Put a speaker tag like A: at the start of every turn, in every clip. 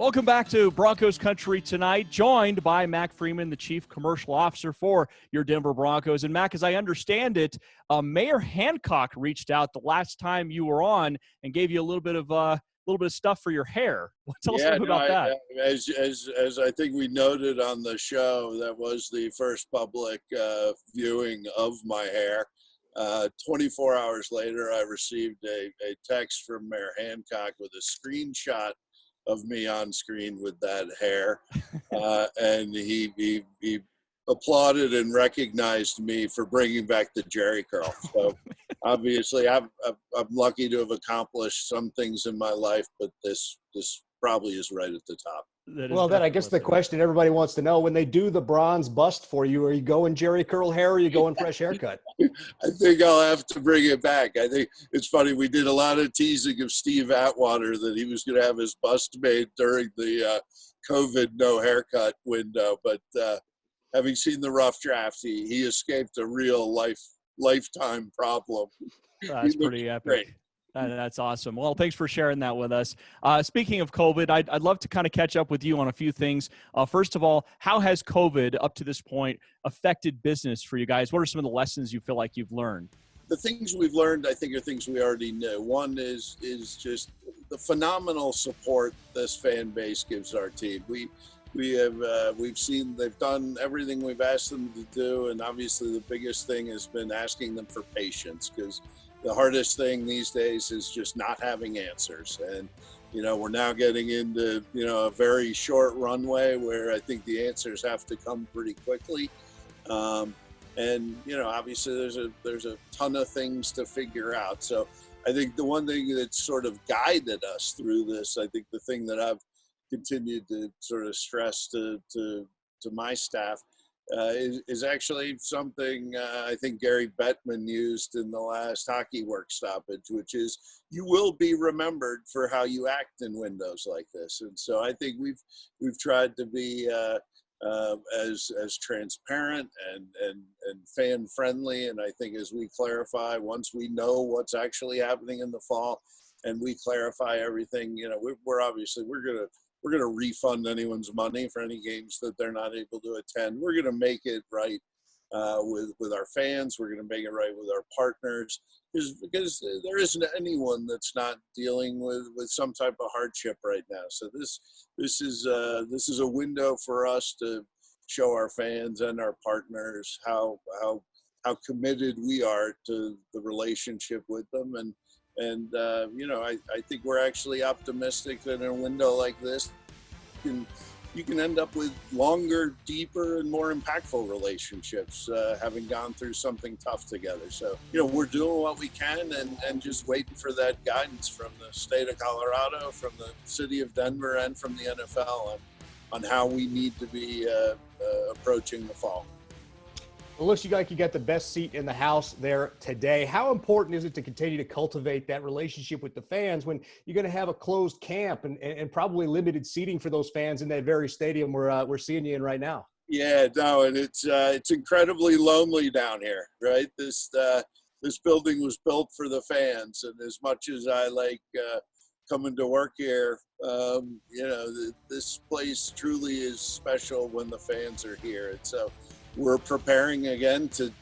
A: Welcome back to Broncos Country Tonight, joined by Mac Freeman, the Chief Commercial Officer for your Denver Broncos. And Mac, as I understand it, Mayor Hancock reached out the last time you were on and gave you a little bit of stuff for your hair. Tell us a little bit about that.
B: As I think we noted on the show, that was the first public viewing of my hair. 24 hours later, I received a text from Mayor Hancock with a screenshot of me on screen with that hair, and he applauded and recognized me for bringing back the Jerry curl. So obviously, I'm lucky to have accomplished some things in my life, but this probably is right at the top.
C: Well, then I guess the question everybody wants to know, when they do the bronze bust for you, are you going Jerry curl hair or are you going fresh haircut?
B: I think I'll have to bring it back. I think it's funny. We did a lot of teasing of Steve Atwater that he was going to have his bust made during the COVID no haircut window. But having seen the rough draft, he escaped a real lifetime problem.
A: That's pretty epic.
B: Great.
A: That's awesome. Well, thanks for sharing that with us. Speaking of COVID, I'd love to kind of catch up with you on a few things. First of all, how has COVID up to this point affected business for you guys? What are some of the lessons you feel like you've learned?
B: The things we've learned, I think, are things we already knew. One is just the phenomenal support this fan base gives our team. We've seen they've done everything we've asked them to do, and obviously the biggest thing has been asking them for patience, because the hardest thing these days is just not having answers. And, we're now getting into, a very short runway where I think the answers have to come pretty quickly. And, obviously there's a ton of things to figure out. So I think the one thing that sort of guided us through this, I think the thing that I've continued to sort of stress to my staff is actually something I think Gary Bettman used in the last hockey work stoppage, which is you will be remembered for how you act in windows like this. And so I think we've tried to be as transparent and fan friendly. And I think as we clarify, once we know what's actually happening in the fall and we clarify everything, we're going to refund anyone's money for any games that they're not able to attend. We're going to make it right with our fans. We're going to make it right with our partners, because there isn't anyone that's not dealing with some type of hardship right now. So this is a window for us to show our fans and our partners how committed we are to the relationship with them. And I think we're actually optimistic that in a window like this, you can end up with longer, deeper, and more impactful relationships, having gone through something tough together. So, we're doing what we can and just waiting for that guidance from the state of Colorado, from the city of Denver, and from the NFL on how we need to be approaching the fall.
C: It looks like you got the best seat in the house there today. How important is it to continue to cultivate that relationship with the fans when you're going to have a closed camp and probably limited seating for those fans in that very stadium we're seeing you in right now?
B: Yeah, no, and it's incredibly lonely down here, right? This building was built for the fans, and as much as I like coming to work here, this place truly is special when the fans are here. And so we're preparing again to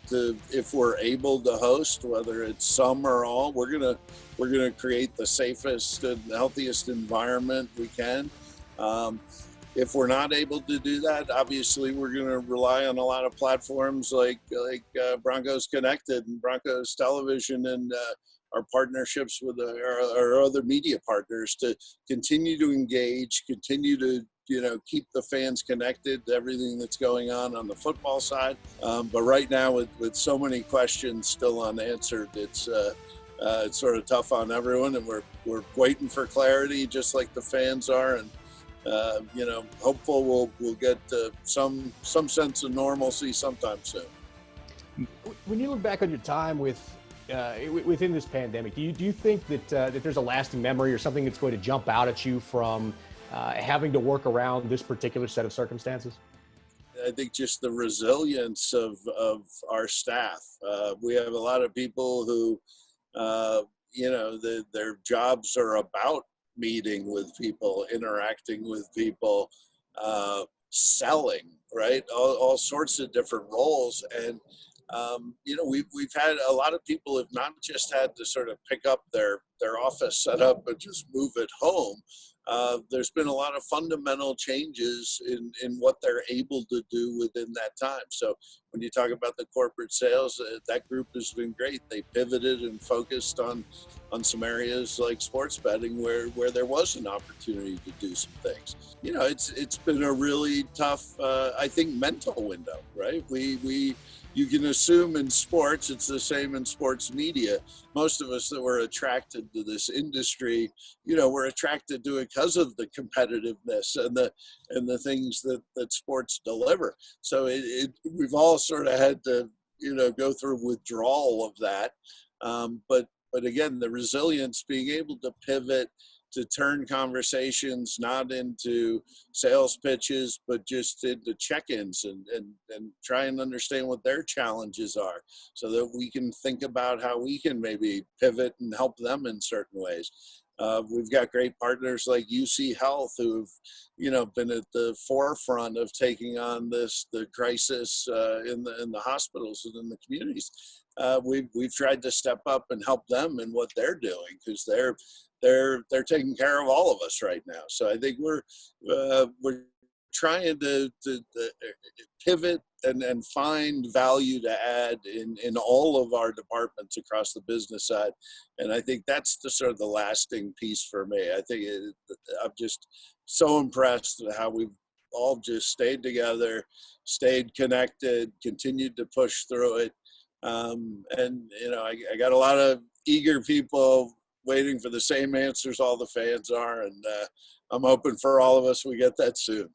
B: if we're able to host, whether it's some or all, we're gonna create the safest and healthiest environment we can. If we're not able to do that, obviously we're gonna rely on a lot of platforms like Broncos Connected and Broncos Television and our partnerships with our other media partners to continue to engage, continue to keep the fans connected to everything that's going on the football side. But right now, with so many questions still unanswered, it's sort of tough on everyone, and we're waiting for clarity, just like the fans are, and hopeful we'll get some sense of normalcy sometime soon.
C: When you look back on your time within this pandemic, do you think that there's a lasting memory or something that's going to jump out at you from having to work around this particular set of circumstances?
B: I think just the resilience of our staff. We have a lot of people who, their jobs are about meeting with people, interacting with people, selling, right? All sorts of different roles. And, we've had a lot of people have not just had to sort of pick up their office setup and just move it home. There's been a lot of fundamental changes in what they're able to do within that time. So when you talk about the corporate sales, that group has been great. They pivoted and focused on some areas like sports betting where there was an opportunity to do some things. It's been a really tough, I think, mental window, right? You can assume in sports, it's the same in sports media. Most of us that were attracted to this industry, we're attracted to it because of the competitiveness and the things that sports deliver. So we've all sort of had to, go through withdrawal of that. But again, the resilience, being able to pivot, to turn conversations not into sales pitches, but just into check-ins and try and understand what their challenges are so that we can think about how we can maybe pivot and help them in certain ways. We've got great partners like UC Health who've, been at the forefront of taking on the crisis in the hospitals and in the communities. We've tried to step up and help them in what they're doing because they're taking care of all of us right now. So I think we're trying to pivot and find value to add in all of our departments across the business side. And I think that's the sort of the lasting piece for me. I think I'm just so impressed at how we've all just stayed together, stayed connected, continued to push through it. I got a lot of eager people waiting for the same answers all the fans are, and I'm hoping for all of us we get that soon.